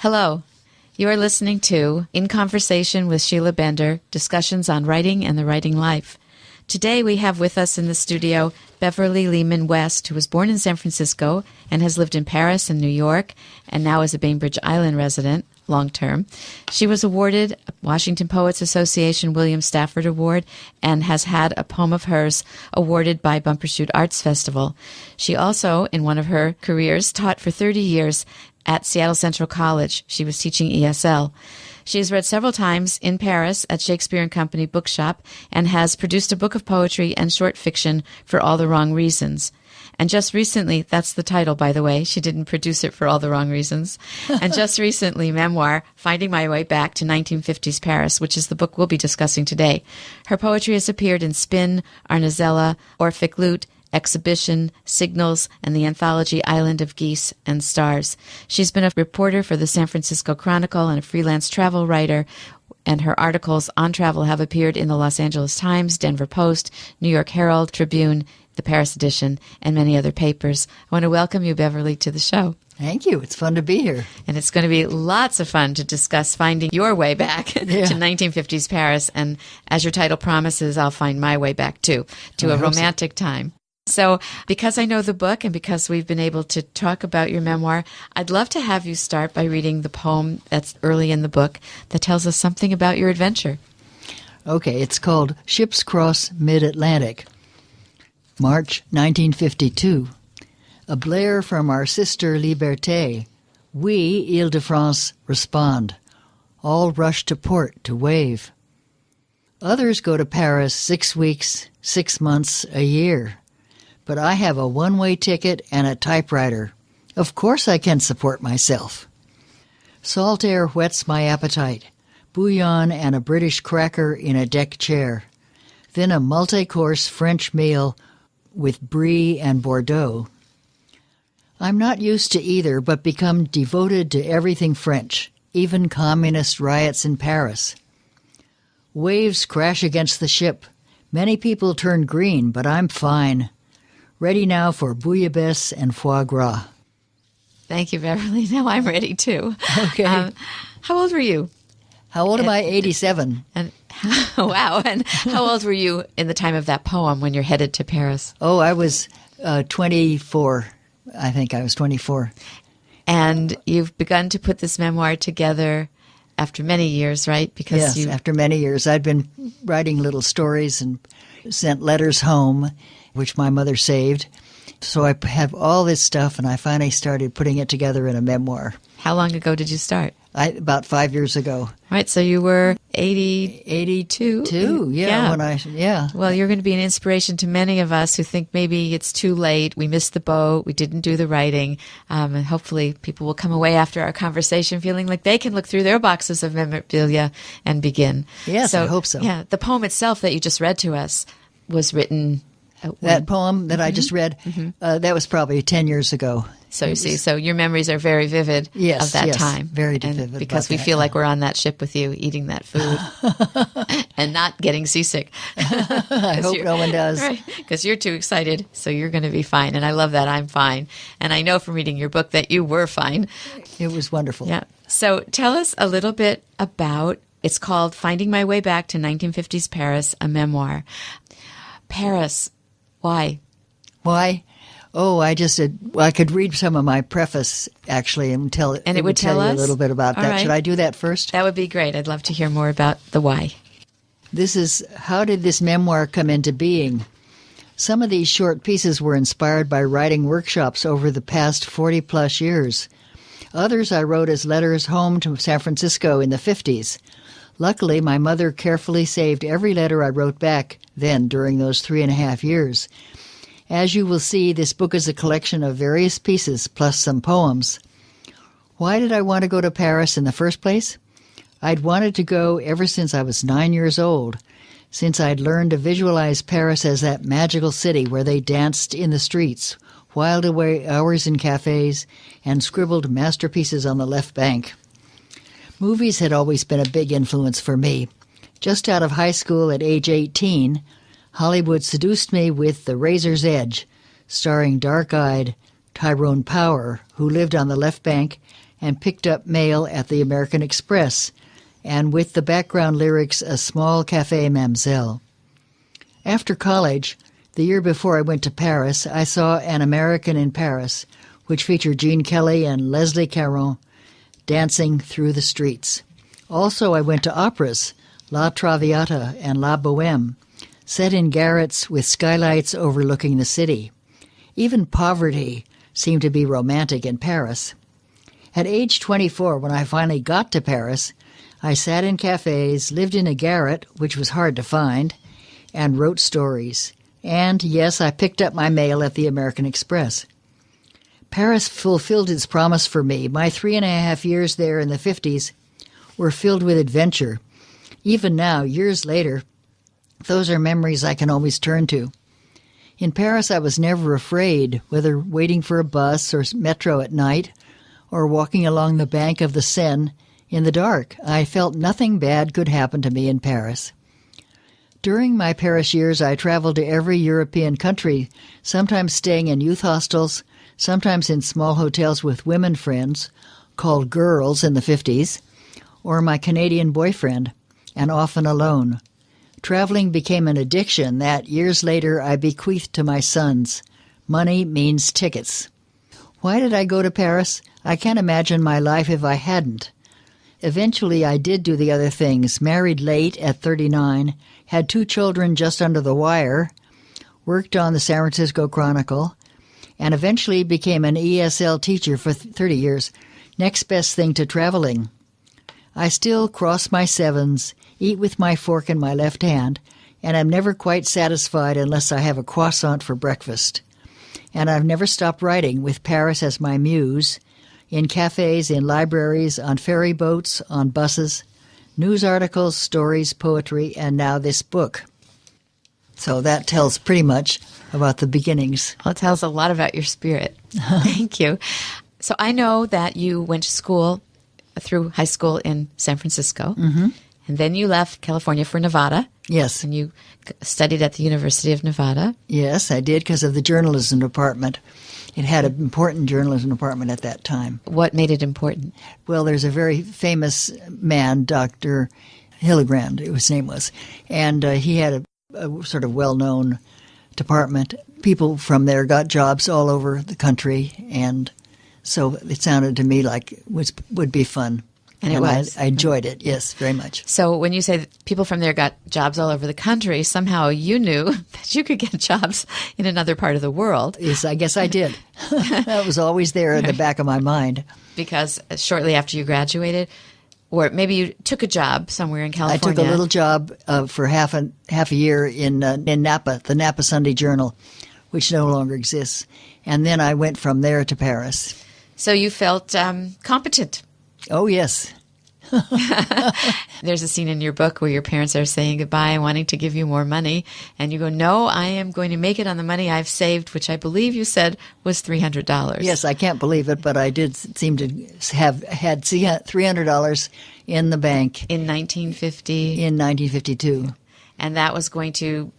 Hello. You are listening to In Conversation with Sheila Bender, discussions on writing and the writing life. Today we have with us in the studio Beverly West, who was born in San Francisco and has lived in Paris and New York, and now is a Bainbridge Island resident, long-term. She was awarded a Washington Poets Association William Stafford Award and has had a poem of hers awarded by Bumbershoot Arts Festival. She also, in one of her careers, taught for 30 years at Seattle Central College. She was teaching ESL. She has read several times in Paris at Shakespeare and Company Bookshop and has produced a book of poetry and short fiction, For All the Wrong Reasons. And just recently, that's the title, by the way, she didn't produce it for all the wrong reasons. And just recently, memoir, Finding My Way Back to 1950s Paris, which is the book we'll be discussing today. Her poetry has appeared in Spin, Arnazella, Orphic Lute, Exhibition, Signals, and the anthology Island of Geese and Stars. She's been a reporter for the San Francisco Chronicle and a freelance travel writer, and her articles on travel have appeared in the Los Angeles Times, Denver Post, New York Herald, Tribune, the Paris edition, and many other papers. I want to welcome you, Beverly, to the show. Thank you. It's fun to be here. And it's going to be lots of fun to discuss finding your way back to 1950s Paris. And as your title promises, I'll find my way back, too, to a romantic time. So because I know the book and because we've been able to talk about your memoir, I'd love to have you start by reading the poem that's early in the book that tells us something about your adventure. Okay, it's called Ships Cross Mid-Atlantic. March 1952. A blare from our sister Liberté. We, Ile-de-France, respond. All rush to port to wave. Others go to Paris 6 weeks, 6 months, a year. But I have a one-way ticket and a typewriter. Of course I can support myself. Salt air whets my appetite. Bouillon and a British cracker in a deck chair. Then a multi-course French meal with Brie and Bordeaux. I'm not used to either, but become devoted to everything French, even communist riots in Paris. Waves crash against the ship. Many people turn green, but I'm fine. Ready now for bouillabaisse and foie gras. Thank you, Beverly. Now I'm ready, too. Okay. How old were you? How old am I? 87. And wow. And how old were you in the time of that poem when you're headed to Paris? Oh, I was 24. I think I was 24. And you've begun to put this memoir together after many years, right? Because yes, after many years. I'd been writing little stories and sent letters home, which my mother saved. So I have all this stuff, and I finally started putting it together in a memoir. How long ago did you start? About 5 years ago. Right, so you were 82? Yeah. Well, you're going to be an inspiration to many of us who think maybe it's too late, we missed the boat, we didn't do the writing, and hopefully people will come away after our conversation feeling like they can look through their boxes of memorabilia and begin. Yes, I hope so. Yeah, the poem itself that you just read to us was written... That poem that I just read, that was probably 10 years ago. So you see, so your memories are very vivid of that time. Very vivid. Because we feel like we're on that ship with you, eating that food and not getting seasick. I hope no one does. Right, because you're too excited, so you're going to be fine. And I love that I'm fine. And I know from reading your book that you were fine. It was wonderful. Yeah. So tell us a little bit about, it's called Finding My Way Back to 1950s Paris, a memoir. Paris. Why? Oh, I could read some of my preface, actually, and tell you a little bit about that. Right. Should I do that first? That would be great. I'd love to hear more about the why. This is, how did this memoir come into being? Some of these short pieces were inspired by writing workshops over the past 40-plus years. Others I wrote as letters home to San Francisco in the 50s. Luckily, my mother carefully saved every letter I wrote back then during those 3.5 years. As you will see, this book is a collection of various pieces plus some poems. Why did I want to go to Paris in the first place? I'd wanted to go ever since I was 9 years old, since I'd learned to visualize Paris as that magical city where they danced in the streets, whiled away hours in cafes, and scribbled masterpieces on the left bank. Movies had always been a big influence for me. Just out of high school at age 18, Hollywood seduced me with The Razor's Edge, starring dark-eyed Tyrone Power, who lived on the left bank and picked up mail at the American Express, and with the background lyrics, A Small Café Mamselle. After college, the year before I went to Paris, I saw An American in Paris, which featured Gene Kelly and Leslie Caron dancing through the streets. Also, I went to operas, La Traviata and La Bohème, set in garrets with skylights overlooking the city. Even poverty seemed to be romantic in Paris. At age 24, when I finally got to Paris, I sat in cafes, lived in a garret, which was hard to find, and wrote stories. And, yes, I picked up my mail at the American Express. Paris fulfilled its promise for me. My 3.5 years there in the 50s were filled with adventure. Even now, years later, those are memories I can always turn to. In Paris, I was never afraid, whether waiting for a bus or metro at night or walking along the bank of the Seine in the dark. I felt nothing bad could happen to me in Paris. During my Paris years, I traveled to every European country, sometimes staying in youth hostels, sometimes in small hotels with women friends, called girls in the 50s, or my Canadian boyfriend, and often alone. Traveling became an addiction that, years later, I bequeathed to my sons. Money means tickets. Why did I go to Paris? I can't imagine my life if I hadn't. Eventually, I did do the other things, married late at 39, had 2 children just under the wire, worked on the San Francisco Chronicle, and eventually became an ESL teacher for 30 years. Next best thing to traveling. I still cross my sevens, eat with my fork in my left hand, and I'm never quite satisfied unless I have a croissant for breakfast. And I've never stopped writing, with Paris as my muse, in cafes, in libraries, on ferry boats, on buses, news articles, stories, poetry, and now this book. So that tells pretty much about the beginnings. Well, it tells a lot about your spirit. Thank you. So I know that you went to school through high school in San Francisco, and then you left California for Nevada. Yes. And you studied at the University of Nevada. Yes, I did, because of the journalism department. It had an important journalism department at that time. What made it important? Well, there's a very famous man, Dr. Hildebrand, his name was, and he had a sort of well-known department. People from there got jobs all over the country, and so it sounded to me like it would be fun. And it was. I enjoyed it, yes, very much. So when you say that people from there got jobs all over the country, somehow you knew that you could get jobs in another part of the world. Yes, I guess I did. That was always there in the back of my mind. Because shortly after you graduated, or maybe you took a job somewhere in California. I took a little job for half a year in Napa, the Napa Sunday Journal, which no longer exists. And then I went from there to Paris. So you felt competent. Oh, yes. There's a scene in your book where your parents are saying goodbye and wanting to give you more money. And you go, no, I am going to make it on the money I've saved, which I believe you said was $300. Yes, I can't believe it, but I did seem to have had $300 in the bank. In 1950? In 1952. And that was going to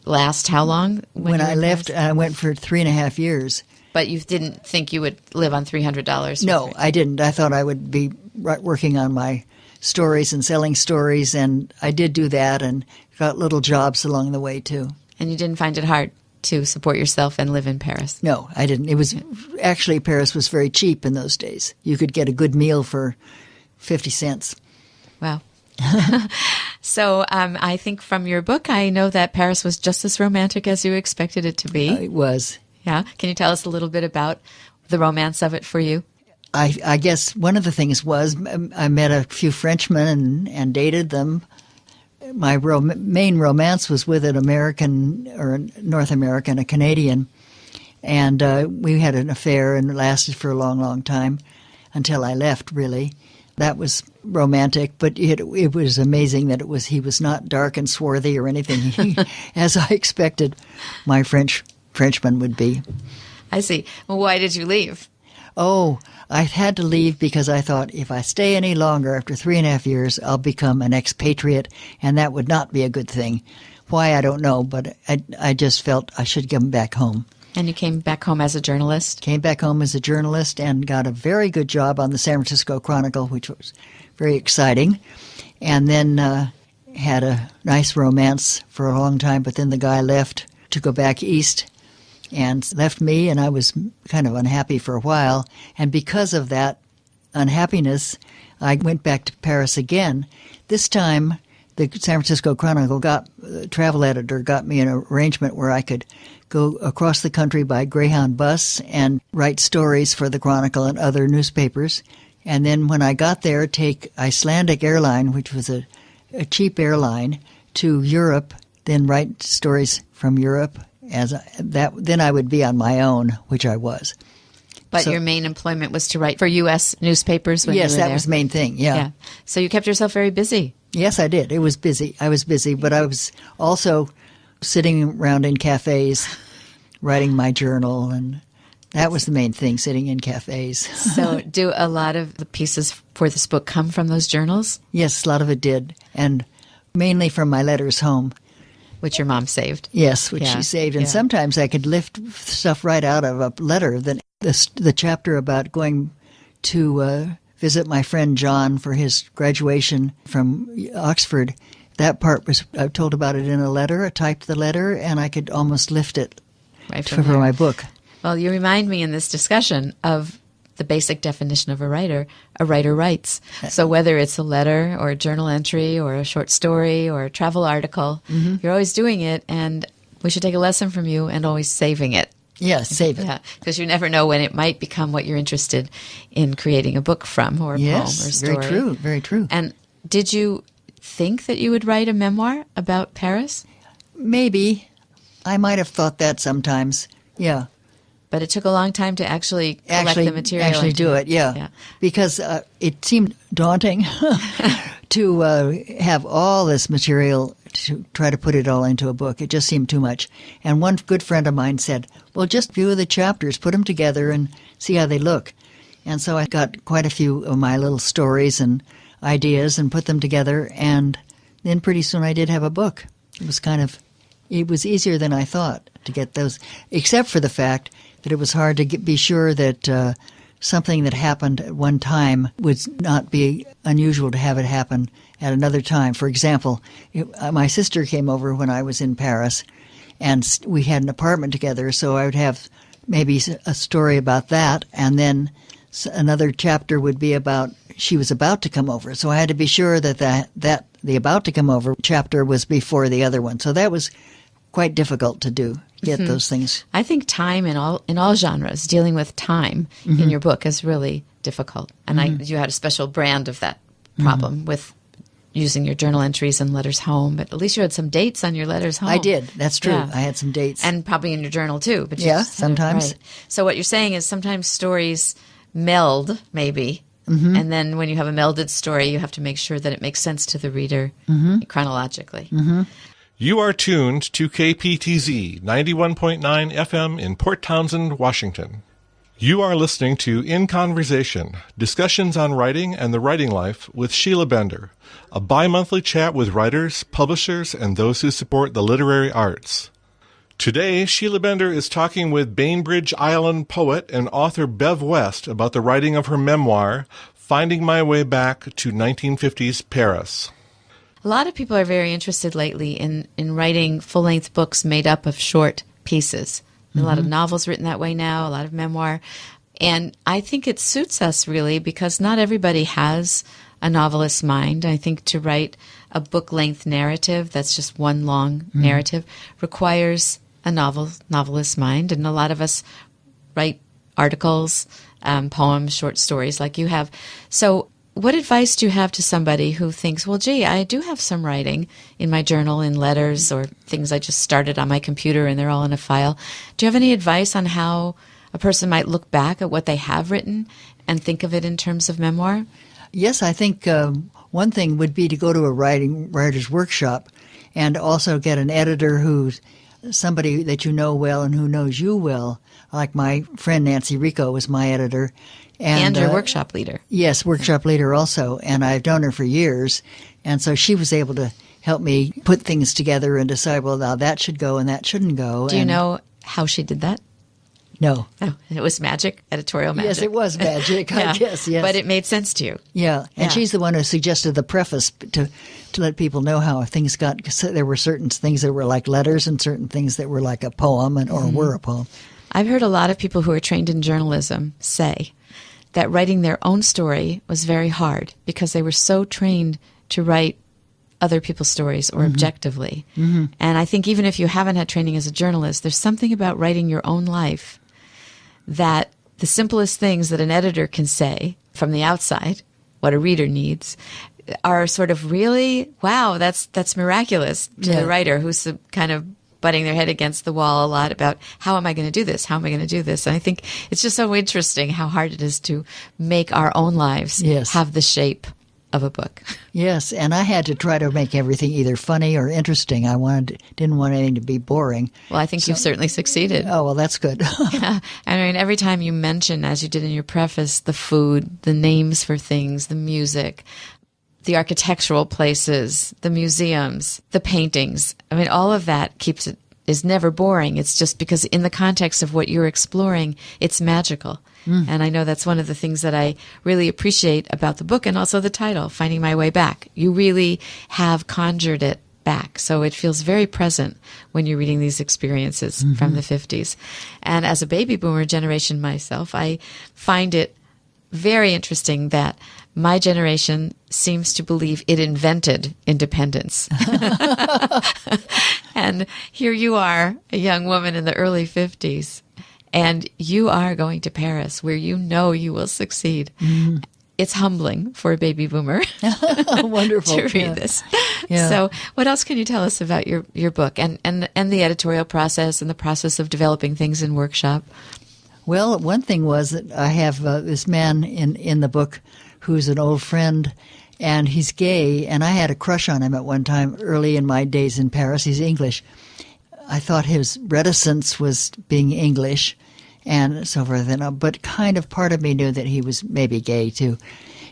last how long? When I left, I went for 3.5 years. But you didn't think you would live on $300? No, I didn't. I thought I would be working on my stories and selling stories, and I did do that and got little jobs along the way, too. And you didn't find it hard to support yourself and live in Paris? No, I didn't. It was actually, Paris was very cheap in those days. You could get a good meal for 50 cents. Wow. So I think from your book, I know that Paris was just as romantic as you expected it to be. It was. Yeah. Can you tell us a little bit about the romance of it for you? I guess one of the things was I met a few Frenchmen and dated them. My main romance was with an American or North American, a Canadian. And we had an affair and it lasted for a long, long time until I left, really. That was romantic, but it was amazing that he was not dark and swarthy or anything, as I expected my Frenchman would be. I see. Well, why did you leave? Oh, I had to leave because I thought if I stay any longer after 3.5 years, I'll become an expatriate, and that would not be a good thing. Why, I don't know, but I just felt I should come back home. And you came back home as a journalist? Came back home as a journalist and got a very good job on the San Francisco Chronicle, which was very exciting. And then had a nice romance for a long time, but then the guy left to go back east and left me, and I was kind of unhappy for a while. And because of that unhappiness, I went back to Paris again. This time, the San Francisco Chronicle travel editor got me an arrangement where I could go across the country by Greyhound bus and write stories for the Chronicle and other newspapers. And then when I got there, take Icelandic Airline, which was a cheap airline, to Europe, then write stories from Europe. Then I would be on my own, which I was. But your main employment was to write for U.S. newspapers when you were there? Yes, that was the main thing, yeah. So you kept yourself very busy. Yes, I did. It was busy. I was busy, but I was also sitting around in cafes, writing my journal, and that was the main thing, sitting in cafes. So do a lot of the pieces for this book come from those journals? Yes, a lot of it did, and mainly from my letters home. Which your mom saved. Yes, which she saved. And sometimes I could lift stuff right out of a letter. The chapter about going to visit my friend John for his graduation from Oxford, that part was, I told about it in a letter. I typed the letter, and I could almost lift it for my book. Well, you remind me in this discussion of the basic definition of a writer writes. So whether it's a letter or a journal entry or a short story or a travel article, you're always doing it, and we should take a lesson from you and always saving it. Yes, save it. Yeah, because you never know when it might become what you're interested in creating a book from, or a poem or a story. Very true, very true. And did you think that you would write a memoir about Paris? Maybe. I might have thought that sometimes, yeah. But it took a long time to actually collect the material. Actually do it, yeah. Because it seemed daunting to have all this material to try to put it all into a book. It just seemed too much. And one good friend of mine said, well, just view the chapters, put them together and see how they look. And so I got quite a few of my little stories and ideas and put them together, and then pretty soon I did have a book. It was easier than I thought to get those, except for the fact that it was hard to be sure that something that happened at one time would not be unusual to have it happen at another time. For example, my sister came over when I was in Paris, and we had an apartment together, so I would have maybe a story about that, and then another chapter would be about she was about to come over. So I had to be sure that the about to come over chapter was before the other one. So that was quite difficult to do. Get those things. I think time in all genres, dealing with time in your book is really difficult. And you had a special brand of that problem with using your journal entries and letters home. But at least you had some dates on your letters home. I did. That's true. Yeah. I had some dates. And probably in your journal too. But sometimes. Right. So what you're saying is sometimes stories meld, maybe. And then when you have a melded story, you have to make sure that it makes sense to the reader chronologically. You are tuned to KPTZ 91.9 FM in Port Townsend, Washington. You are listening to In Conversation, discussions on writing and the writing life with Sheila Bender, a bi-monthly chat with writers, publishers, and those who support the literary arts. Today, Sheila Bender is talking with Bainbridge Island poet and author Bev West about the writing of her memoir, Finding My Way Back to 1950s Paris. A lot of people are very interested lately in writing full-length books made up of short pieces. A lot of novels written that way now, a lot of memoir. And I think it suits us, really, because not everybody has a novelist's mind. I think to write a book-length narrative that's just one long narrative requires a novelist's mind. And a lot of us write articles, poems, short stories like you have. So what advice do you have to somebody who thinks, well, gee, I do have some writing in my journal, in letters, or things I just started on my computer and they're all in a file. Do you have any advice on how a person might look back at what they have written and think of it in terms of memoir? Yes, I think one thing would be to go to a writer's workshop and also get an editor who's somebody that you know well and who knows you well. Like my friend Nancy Rico was my editor. And your workshop leader. Yes, workshop leader also. And I've known her for years. And so she was able to help me put things together and decide, well, now that should go and that shouldn't go. Do you know how she did that? No. Oh, it was magic, editorial magic. Yes, it was magic, I guess, yes. But it made sense to you. Yeah, and Yeah. she's the one who suggested the preface to let people know how things got, because there were certain things that were like letters and certain things that were like a poem or were a poem. I've heard a lot of people who are trained in journalism say that writing their own story was very hard because they were so trained to write other people's stories or objectively. And I think even if you haven't had training as a journalist, there's something about writing your own life that the simplest things that an editor can say from the outside, what a reader needs, are sort of really, wow, that's miraculous to the writer who's kind of butting their head against the wall a lot about how am I going to do this? How am I going to do this? And I think it's just so interesting how hard it is to make our own lives have the shape of a book. Yes, and I had to try to make everything either funny or interesting. Didn't want anything to be boring. Well, I think you've certainly succeeded. Oh, well, that's good. Yeah. I mean, every time you mention, as you did in your preface, the food, the names for things, the music, the architectural places, the museums, the paintings, I mean, all of that is never boring. It's just because in the context of what you're exploring, it's magical. And I know that's one of the things that I really appreciate about the book and also the title, Finding My Way Back. You really have conjured it back. So it feels very present when you're reading these experiences from the 50s. And as a baby boomer generation myself, I find it very interesting that my generation seems to believe it invented independence. And here you are, a young woman in the early 50s. And you are going to Paris, where you know you will succeed. It's humbling for a baby boomer Wonderful. to read this. Yeah. So what else can you tell us about your book and the editorial process and the process of developing things in workshop? Well, one thing was that I have this man in the book who's an old friend, and he's gay, and I had a crush on him at one time early in my days in Paris. He's English. I thought his reticence was being English and so forth, but kind of part of me knew that he was maybe gay too.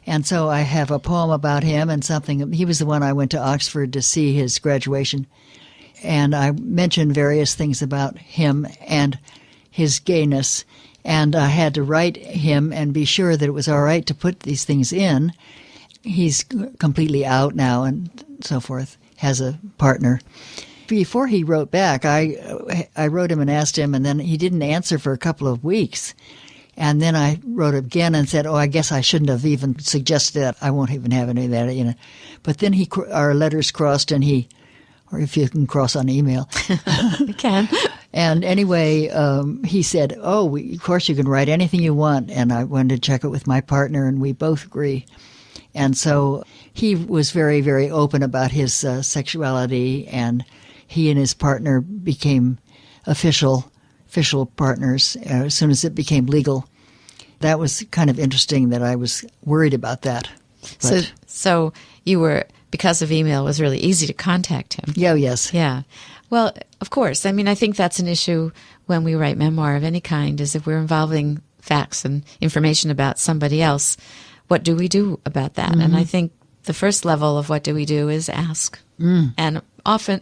And so I have a poem about him and something. He was the one I went to Oxford to see his graduation, and I mentioned various things about him and his gayness, and I had to write him and be sure that it was all right to put these things in. He's completely out now and so forth, has a partner. Before he wrote back, I wrote him and asked him, and then he didn't answer for a couple of weeks. And then I wrote again and said, I guess I shouldn't have even suggested that. I won't even have any of that, But then our letters crossed, and or if you can cross on email. You can. And anyway, he said, of course you can write anything you want. And I wanted to check it with my partner, and we both agree. And so he was very, very open about his sexuality, and he and his partner became official partners as soon as it became legal. That was kind of interesting that I was worried about that. So you were, because of email, it was really easy to contact him. Yeah, yes. Yeah. Well, of course. I mean, I think that's an issue when we write memoir of any kind, is if we're involving facts and information about somebody else, what do we do about that? And I think the first level of what do we do is ask. And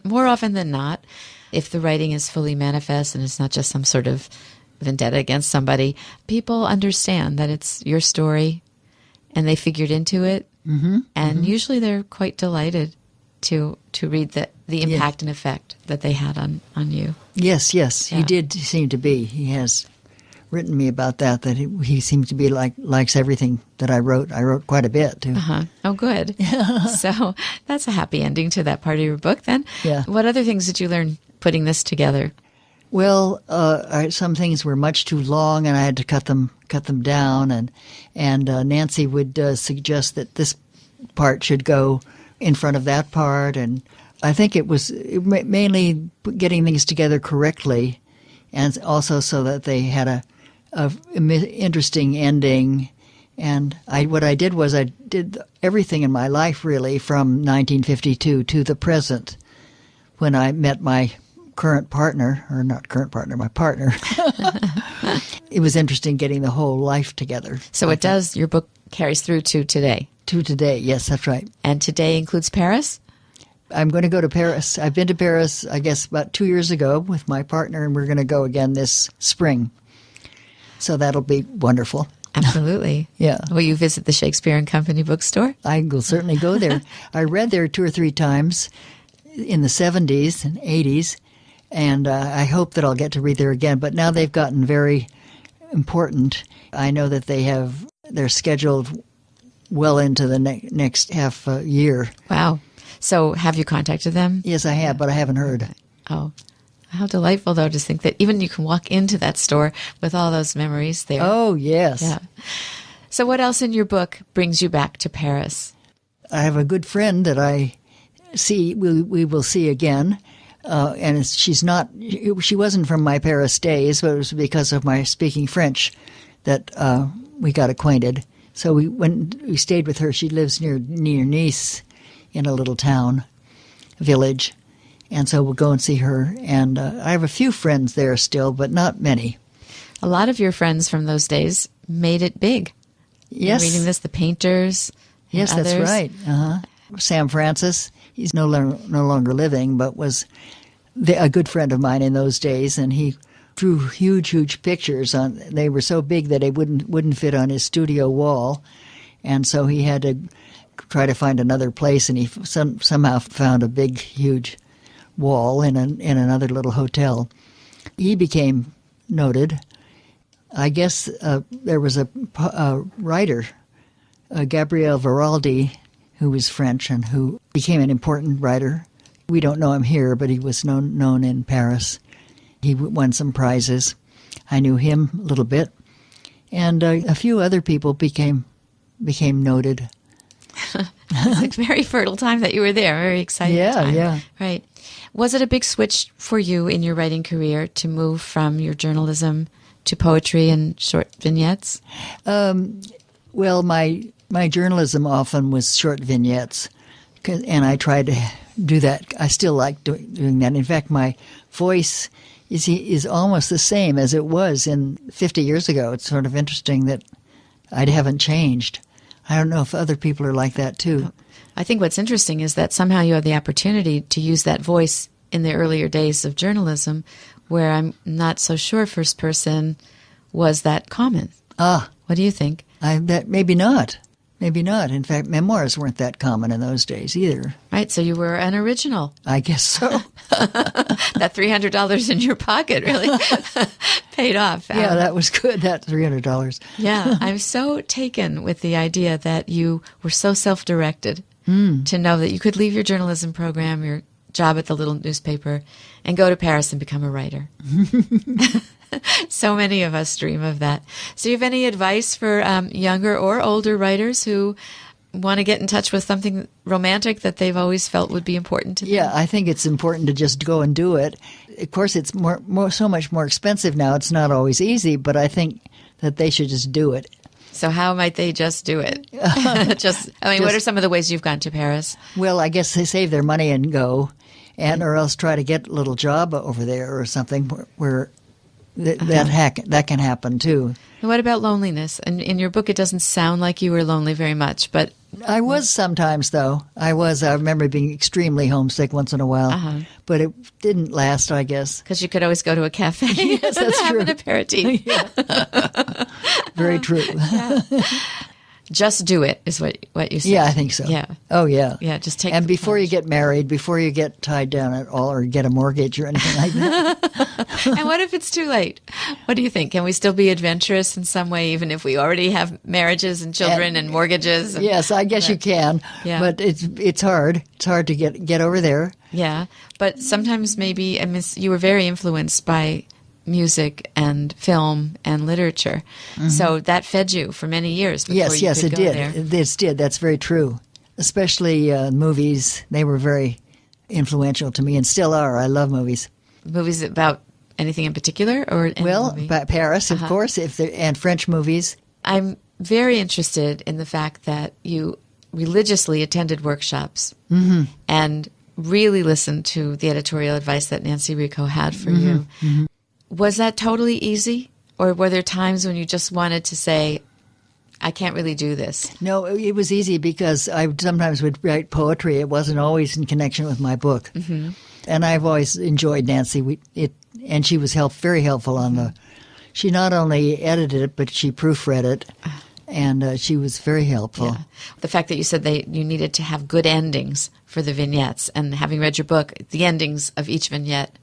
more often than not, if the writing is fully manifest and it's not just some sort of vendetta against somebody, people understand that it's your story and they figured into it. And usually they're quite delighted to read the impact and effect that they had on you. Yes. Yeah. He did seem to be. He has written me about that he seems to be likes everything that I wrote. I wrote quite a bit, too. Oh, good. So that's a happy ending to that part of your book, then. Yeah. What other things did you learn putting this together? Well, some things were much too long, and I had to cut them down. And Nancy would suggest that this part should go in front of that part, and I think it was mainly getting things together correctly, and also so that they had a interesting ending. And what I did was I did everything in my life really from 1952 to the present, when I met my current partner, or not current partner, my partner. It was interesting getting the whole life together. So it does, your book carries through to today. To today, yes, that's right. And today includes Paris? I'm going to go to Paris. I've been to Paris, I guess, about 2 years ago with my partner, and we're going to go again this spring. So that'll be wonderful. Absolutely. Yeah. Will you visit the Shakespeare and Company bookstore? I will certainly go there. I read there 2 or 3 times in the 70s and 80s, and I hope that I'll get to read there again. But now they've gotten very important. I know that they're scheduled well into the next half year. Wow. So have you contacted them? Yes, I have, but I haven't heard. Oh, how delightful, though, to think that even you can walk into that store with all those memories there. Oh, yes. Yeah. So what else in your book brings you back to Paris? I have a good friend that I see, we will see again. And she wasn't from my Paris days, but it was because of my speaking French that we got acquainted. So we stayed with her. She lives near Nice in a little village. And so we'll go and see her. And I have a few friends there still, but not many. A lot of your friends from those days made it big. Yes. Reading this, the painters. Yes, others. That's right. Sam Francis, he's no longer living, but was a good friend of mine in those days. And he drew huge pictures. They were so big that they wouldn't fit on his studio wall. And so he had to try to find another place, and he somehow found a big, huge wall in another little hotel. He became noted. I guess there was a writer, Gabriel Veraldi, who was French and who became an important writer. We don't know him here, but he was known in Paris. He won some prizes. I knew him a little bit. And a few other people became noted. It's a very fertile time that you were there. Very exciting time. Yeah. Right. Was it a big switch for you in your writing career to move from your journalism to poetry and short vignettes? Well, my journalism often was short vignettes, and I tried to do that. I still like doing that. In fact, my voice is almost the same as it was 50 years ago. It's sort of interesting that I haven't changed. I don't know if other people are like that, too. I think what's interesting is that somehow you had the opportunity to use that voice in the earlier days of journalism, where I'm not so sure first person was that common. What do you think? Maybe not. Maybe not. In fact, memoirs weren't that common in those days either. Right, so you were an original. I guess so. That $300 in your pocket really paid off. Yeah, that was good, that $300. Yeah, I'm so taken with the idea that you were so self-directed to know that you could leave your journalism program, your job at the little newspaper, and go to Paris and become a writer. So many of us dream of that. So you have any advice for younger or older writers who want to get in touch with something romantic that they've always felt would be important to them? Yeah, I think it's important to just go and do it. Of course, it's so much more expensive now. It's not always easy, but I think that they should just do it. So how might they just do it? What are some of the ways you've gone to Paris? Well, I guess they save their money and go, or else try to get a little job over there or something where that can happen too. And what about loneliness? And in your book, it doesn't sound like you were lonely very much, but I was sometimes, though. I remember being extremely homesick once in a while, but it didn't last, I guess. Because you could always go to a cafe. Yes, that's have true. An aperitif. Very true. Yeah. Just do it is what you said. Yeah, I think so. Yeah. Oh, yeah. Yeah, just take And the before plunge. you get married, before you get tied down at all or get a mortgage or anything like that. And what if it's too late? What do you think? Can we still be adventurous in some way, even if we already have marriages and children and mortgages? Yes, I guess you can. Yeah. But it's hard. It's hard to get over there. Yeah. But sometimes maybe, you were very influenced by music and film and literature. So that fed you for many years before you could it go did. there. It did. That's very true. Especially movies. They were very influential to me and still are. I love movies. Movies about anything in particular? Or Paris, of course, and French movies. I'm very interested in the fact that you religiously attended workshops and really listened to the editorial advice that Nancy Rico had for you. Was that totally easy? Or were there times when you just wanted to say, I can't really do this? No, it was easy because I sometimes would write poetry. It wasn't always in connection with my book. And I've always enjoyed Nancy. And she was very helpful on she not only edited it, but she proofread it, and she was very helpful. Yeah. The fact that you said you needed to have good endings for the vignettes, and having read your book, the endings of each vignette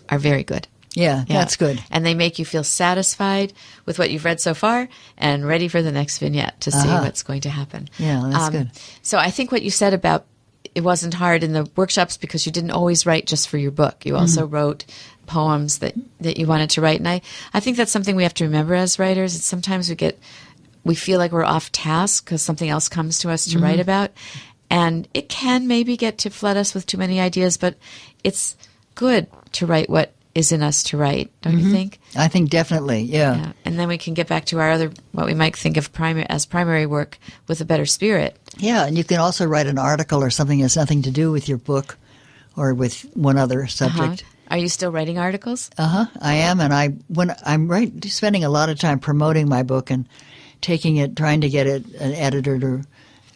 are very good. Yeah, that's good. And they make you feel satisfied with what you've read so far and ready for the next vignette to see what's going to happen. Yeah, that's good. So I think what you said about it wasn't hard in the workshops because you didn't always write just for your book. You also wrote poems that you wanted to write. And I think that's something we have to remember as writers. It's sometimes we feel like we're off task because something else comes to us to write about. And it can maybe get to flood us with too many ideas, but it's good to write what is in us to write, don't you think? I think definitely, yeah. And then we can get back to our other, what we might think of as primary work with a better spirit. Yeah, and you can also write an article or something that has nothing to do with your book or with one other subject. Are you still writing articles? I am, and when I'm spending a lot of time promoting my book and taking it, trying to get an editor to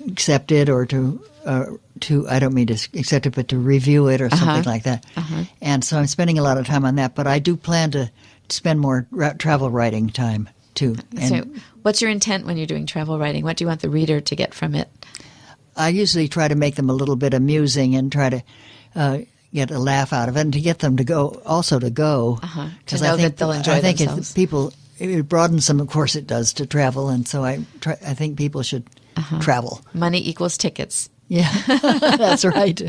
accept it or to I don't mean to accept it, but to review it or something like that. And so I'm spending a lot of time on that, but I do plan to spend more travel writing time too. So what's your intent when you're doing travel writing? What do you want the reader to get from it? I usually try to make them a little bit amusing and try to get a laugh out of it and to get them to go. To know that they'll enjoy themselves. It broadens them, of course it does, to travel, and so I think people should travel. Money equals tickets. Yeah, that's right.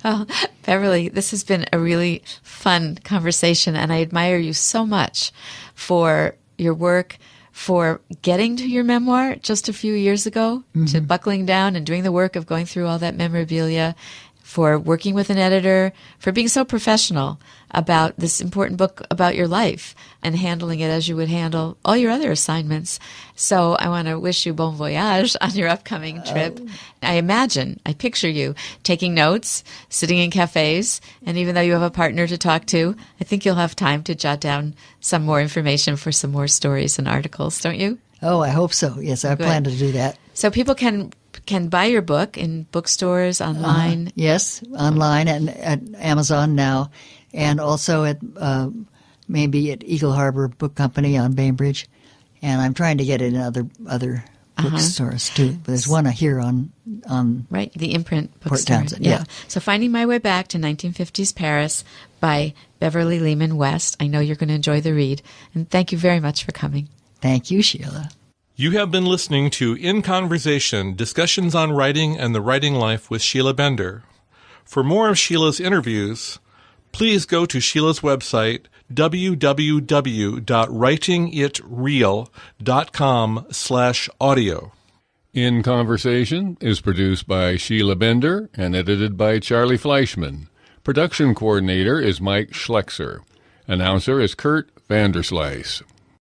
Well, Beverly, this has been a really fun conversation, and I admire you so much for your work, for getting to your memoir just a few years ago, to buckling down and doing the work of going through all that memorabilia, for working with an editor, for being so professional about this important book about your life and handling it as you would handle all your other assignments. So I want to wish you bon voyage on your upcoming trip. I picture you taking notes, sitting in cafes, and even though you have a partner to talk to, I think you'll have time to jot down some more information for some more stories and articles, don't you? Oh, I hope so. Yes, I plan to do that. So people can buy your book in bookstores, online. Yes, online and at Amazon now, and also at maybe at Eagle Harbor Book Company on Bainbridge, and I'm trying to get it in other bookstores too. But there's one here on right, the Imprint Port bookstore. Townsend. Yeah. So Finding My Way Back to 1950s Paris by Beverly Lehman West. I know you're going to enjoy the read, and thank you very much for coming. Thank you, Sheila. You have been listening to In Conversation, Discussions on Writing and the Writing Life with Sheila Bender. For more of Sheila's interviews, please go to Sheila's website, www.writingitreal.com/audio. In Conversation is produced by Sheila Bender and edited by Charlie Fleischman. Production coordinator is Mike Schlexer. Announcer is Kurt Vanderslice.